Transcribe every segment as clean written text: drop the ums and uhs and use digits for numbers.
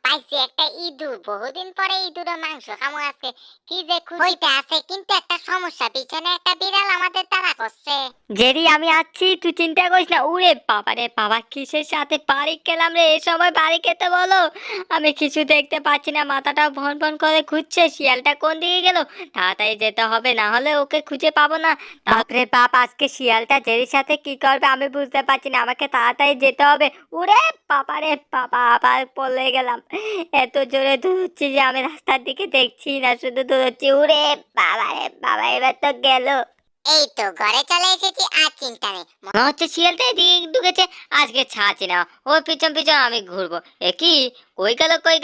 পাইছি একটা ইঁদুর, বহুদিন পরে ইঁদুরের মাংস খামো আজকে। কি যে খুশিতে আছে, কিন্তু একটা সমস্যা, পিছনে একটা বিড়াল আমাদের তাড়া করছে। জেরি আমি আছি, তুই চিন্তা করিস না। উরে বাবা রে বাবা, কিসের সাথে বাড়ি খেলাম রে, এ সময় বাড়ি খেতে বলো? আমি কিছু দেখতে পাচ্ছি না, মাথাটা ভন ভন করে ঘুরছে। শিয়ালটা কোন দিকে গেল? তাড়াতাড়ি যেতে হবে, না হলে ওকে খুঁজে পাবো না। বাপরে বাপ, আজকে শিয়ালটা জেরির সাথে কি করবে আমি বুঝতে পারছি না। আমাকে তাড়াতাড়ি যেতে হবে। উরে বাবা রে বাবা, আবার পড়ে গেলাম। এত জোরে দৌড়চ্ছি যে আমি রাস্তার দিকে দেখছি না, শুধু দৌড়চ্ছি। উরে বাবা রে বাবা, এবার তো গেল। এই তো ঘরে চলে এসেছি, আর চিন্তা নেই। মনে হচ্ছে শিয়ালটা এদিকে ঢুকেছে, আজকে ছাড়ছি না, ওর পিছন পিছন আমি ঘুরবো। এ কি, কই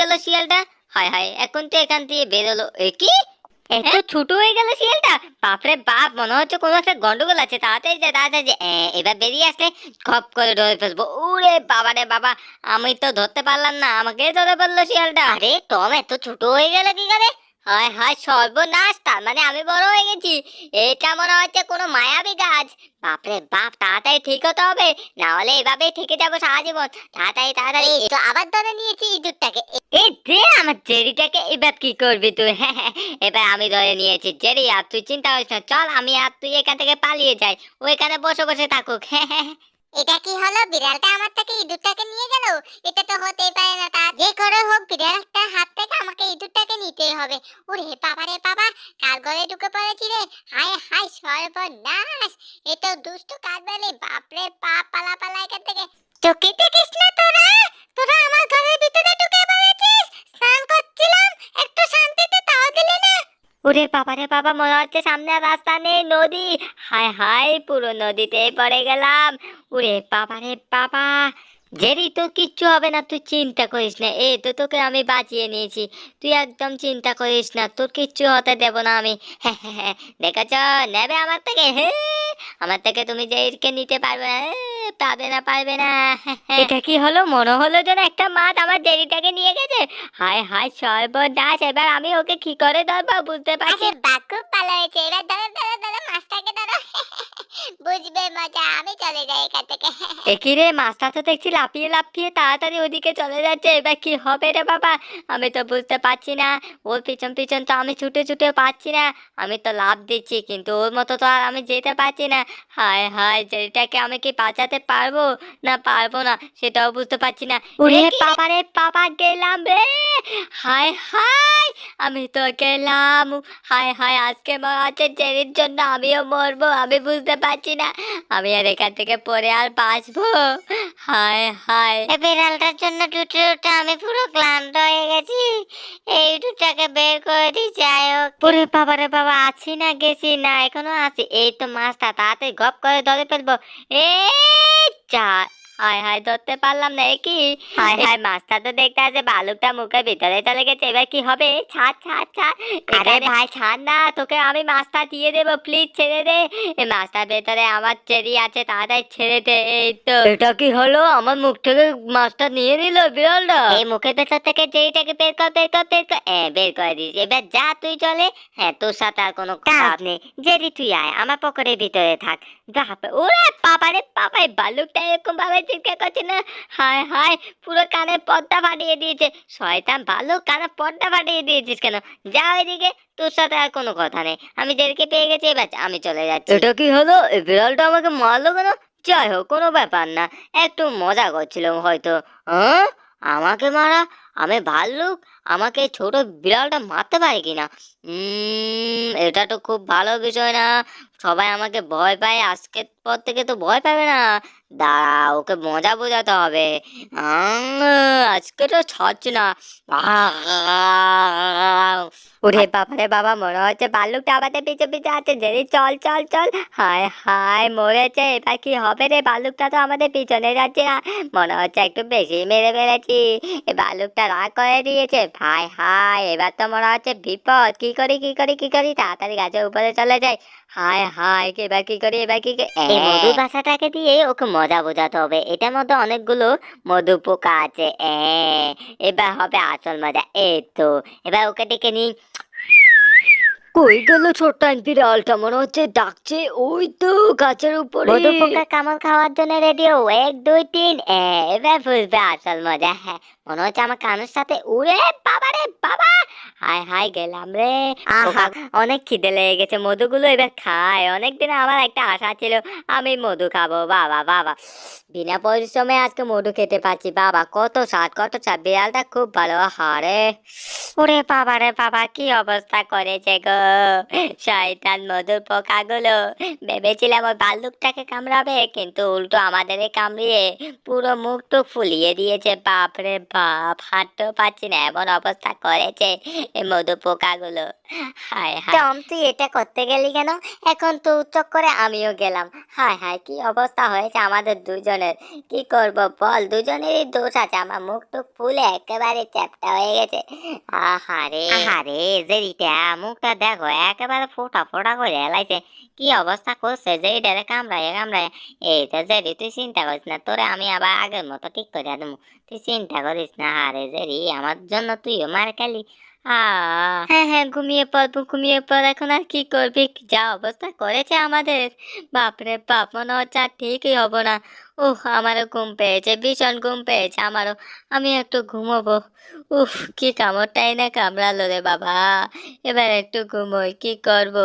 গেল শিয়ালটা? হায় হায়, এখন তো এখান দিয়ে বেরোলো। এ কি, এত ছোট হয়ে গেল শিয়ালটা! বাপরে বাপ, মনে হচ্ছে কোনো একটা গন্ডগোল আছে। তাড়াতাড়ি যা, তাড়াতাড়ি যা। এবার বেরিয়ে আসলে খপ করে ধরে ফেলবো। উরে বাবা রে বাবা, আমি তো ধরতে পারলাম না, আমাকে ধরে ফেললো শিয়ালটা। আরে টম, এত ছোট হয়ে গেল কি করে? হায় হায় সর্বনাশ, তার মানে আমি বড় হয়ে গেছি। এটা মনে হচ্ছে কোনো মায়াবী গাছ। বাপরে বাপ, তাড়াতাড়ি ঠিক হতে হবে, না হলে এভাবেই থেকে যাবো সারা জীবন। তাড়াতাড়ি তাড়াতাড়ি। এই তো আবার ধরে নিয়েছি ইঁদুরটাকে। এ দে আমার জেরিটাকে। এবার কি করবি তুই? এবার আমি ধরে নিয়েছি জেরি, আর তুই চিন্তা করিস না। চল, আমি আর তুই এখান থেকে পালিয়ে যাই, ও এখানে বসে বসে থাকুক। এটা কি হলো, বিড়ালটা আমার থেকে ইঁদুরটাকে নিয়ে গেল? এটা তো হতেই পারে না। তা যে করে হোক, বিড়ালটার হাত থেকে আমাকে ইঁদুরটাকে নিতেই হবে। ওরে বাবা রে বাবা, কার ঘরে ঢুকে পড়েছি রে! হায় হায় সর্বনাশ, এ তো দুষ্ট কাঠবিড়ালি। বাপরে বাপ, পালা পালা এখান থেকে। চোখে দেখিস না তোরা? তোরা আমার ঘরের ভিতরে ঢুকে পড়েছিস! স্নান করছিলাম, একটু শান্তিতে তাও দিলি না। ওরে বাবা রে বাবা, মনে হচ্ছে সামনে আর রাস্তা নেই, নদী। হায় হায়, পুরো নদীতে পড়ে গেলাম। ওরে বাবা রে বাবা, জেরি তোর কিচ্ছু হবে না, তুই চিন্তা করিস না। এই তো তোকে আমি বাঁচিয়ে নিয়েছি, তুই একদম চিন্তা করিস না, তোর কিচ্ছু হতে দেব না আমি। হ্যাঁ হ্যাঁ হ্যাঁ, দেখেছ? নেবে আমার থেকে? হ্যাঁ, আমার থেকে তুমি জেরিকে নিতে পারবে না। পাবে না, পারবে না। এটা কি হলো? মনে হলো যেন একটা মাছ আমার জেরিটাকে নিয়ে গেছে। হায় হায় সর্বনাশ, এবার আমি ওকে কি করে ধরবো বুঝতে পারছি। আরে বাহ, খুব ভালো হয়েছে। এবার ধরো ধরো ধরো, মাছটাকে ধরো। বুঝবে মজা, আমি চলে যাই এখান থেকে। একই রে, মাছটা তো দেখছি লাফিয়ে লাফিয়ে তাড়াতাড়ি ওদিকে চলে যাচ্ছে। এবার কি হবে রে বাবা, আমি তো বুঝতে পারছি না। ওর পিছন পিছন তো আমি ছুটে ছুটে পাচ্ছি না। আমি তো লাফ দিচ্ছি, কিন্তু ওর মতো তো আর আমি যেতে পারছি না। হায় হায়, যেটাকে আমি কি বাঁচাতে পারবো না পারবো না সেটাও বুঝতে পারছি না। ওরে বাবা রে বাবা, গেলাম রে! হায় হায়, আমি তো গেলাম। হায় হায়, আজকে মনে হচ্ছে জেরির জন্য আমিও মরবো, আমি বুঝতে পারছি না আমি আর এখান থেকে পরে আর বাঁচবো। হায় হায়, এই বিড়ালটার জন্য টুটে টুটে আমি পুরো ক্লান্ত হয়ে গেছি। এই দুটাকে বের করে দিই, যাই হোক। ওরে বাবা রে বাবা, আছি না গেছি না, এখনো আছি। এই তো মাছটা, তাড়াতাড়ি গপ করে ধরে ফেলবো। এই যা, হায় হায়, ধরতে পারলাম না। একই, হায় হায়, মাছটা তো দেখতে আছে, ভালুকটা মুখের ভিতরে চলে গেছে। এবার কি হবে? ছাড় ছাড় ছাড়। আরে ভাই ছাড় না, তোকে আমি মাছটা দিয়ে দেবো, প্লিজ ছেড়ে দে। এই মাছটার ভেতরে আমার চেরি আছে, তাড়াতাড়ি ছেড়ে দে। এই তো, এটা কি হলো? আমার মুখ থেকে মাছটা নিয়ে নিল বিড়ালটা। এই মুখের ভেতর থেকে যেইটাকে বের কর, বের কর, বের কর। বের করে দিস। এবার যা তুই চলে। হ্যাঁ, তোর সাথে আর কোনো কাজ নেই। জেরি তুই আয়, আমার পকেটের ভিতরে থাক। বাপরে, ওরে বাবারে বাবা, এই ভালুকটা এরকম ভাবে চিৎকার করছে না! হায় হায়, পুরো কানের পর্দা ফাটিয়ে দিয়েছে। শয়তান ভালুক, কানের পর্দা ফাটিয়ে দিয়েছিস কেন? যা ওইদিকে, তোর সাথে আর কোনো কথা নেই। আমি জেরিকে পেয়ে গেছি, এবার আমি চলে যাচ্ছি। এটা কি হলো? এই বিড়ালটা আমাকে মারলো কেন? যাই হোক, কোনো ব্যাপার না, একটু মজা করছিলাম হয়তো। হ্যাঁ, আমাকে মারা? আমি ভাল্লুক, আমাকে এই ছোট বিড়ালটা মারতে পারে কিনা? এটা তো খুব ভালো বিষয় না। সবাই আমাকে ভয় পায়, আজকের পর থেকে তো ভয় পাবে না। দাঁড়া, ওকে মজা বোঝাতে হবে। আজকে তো ছাড়ছি না। ওরে বাবা রে বাবা, মনে হচ্ছে ভাল্লুকটা আমাদের পিছে পিছে আছে। জেরি চল চল চল। হায় হায়, মরেছে। এবার কি হবে রে? ভাল্লুকটা তো আমাদের পিছনে যাচ্ছে না, মনে হচ্ছে একটু বেশি মেরে ফেলেছি। এই ভাল্লুকটা রাগ করে দিয়েছে। হায় হায়, এবার তো মনে হচ্ছে বিপদ। কি করি কি করি কি করি? তাড়াতাড়ি গাছের উপরে চলে যাই। হায় হায়, এবার কি করি? এবার কি করি? এই মধু বাসাটাকে দিয়ে ওকে মজা বোঝাতে হবে। এটার মধ্যে অনেকগুলো মধু পোকা আছে। এবার হবে আসল মজা। এই তো, এবার ওকে ডেকে নিই। কই গেল ছোট্টান বিড়ালটা? মনে হচ্ছে ডাকছে, ওই তো গাছের উপরে। মধু পোকা কামড় খাওয়ার জন্য রেডি হও, 1 2 3। এবার বুঝবে আসল মজা। হ্যাঁ, মনে হচ্ছে আমার কানের সাথে উড়ে। বাবা রে বাবা, হায় হায় গেলাম রে। আহা, অনেক খিদে লেগে গেছে, মধুগুলো এবার খাই। অনেকদিন আমার একটা আশা ছিল আমি মধু খাবো। বাবা বাবা, বিনা পরিশ্রমে আজকে মধু খেতে পাচ্ছি। বাবা কত স্বাদ, কত স্বাদ। বিড়ালটা খুব ভালো। হারে, ওরে বাবা রে বাবা, কি অবস্থা করেছে গো শয়তান মধুর পোকাগুলো। ভেবেছিলাম ওই ভাল্লুকটাকে কামড়াবে, কিন্তু উল্টো আমাদেরই কামড়িয়ে পুরো মুখ টুক ফুলিয়ে দিয়েছে। বাপ রে বাপ, হাঁটতেও পাচ্ছি না, এমন অবস্থা করেছে এই মধু পোকাগুলো। হায় হায় টম, তুই এটা করতে গেলি কেন? এখন তো উচ্চক করে আমিও গেলাম। হায় হায়, কি অবস্থা হয়েছে আমাদের দুজনের। কি করব বল, দুজনেরই দোষ আছে। আমার মুখ টুক ফুলে একেবারে চ্যাপটা হয়ে গেছে। আহারে আহারে, জেরিটা মুখটা দেখো, একেবারে ফোটা ফোটা করে এলাইছে। কি অবস্থা করছে জেরিটারে কামড়ায় কামড়ায়। এই তো জেরি, তুই চিন্তা করিস না, তোরে আমি আবার আগের মতো ঠিক করে দেবো। তুই চিন্তা করিস না। আরে জেরি, আমার জন্য তুইও মার খালি। হ্যাঁ হ্যাঁ, ঘুমিয়ে পড়বো, ঘুমিয়ে পড়। এখন আর কি করবি, যা অবস্থা করেছে আমাদের। বাপরে বাপ, মনে হচ্ছে আর ঠিকই হবো না। আমারও ঘুম পেয়েছে, ভীষণ ঘুম পেয়েছে আমারও। আমি একটু ঘুমোবো। কি কামড়টাই না কামড়ালো রে বাবা। এবার একটু ঘুমোই, কি করব।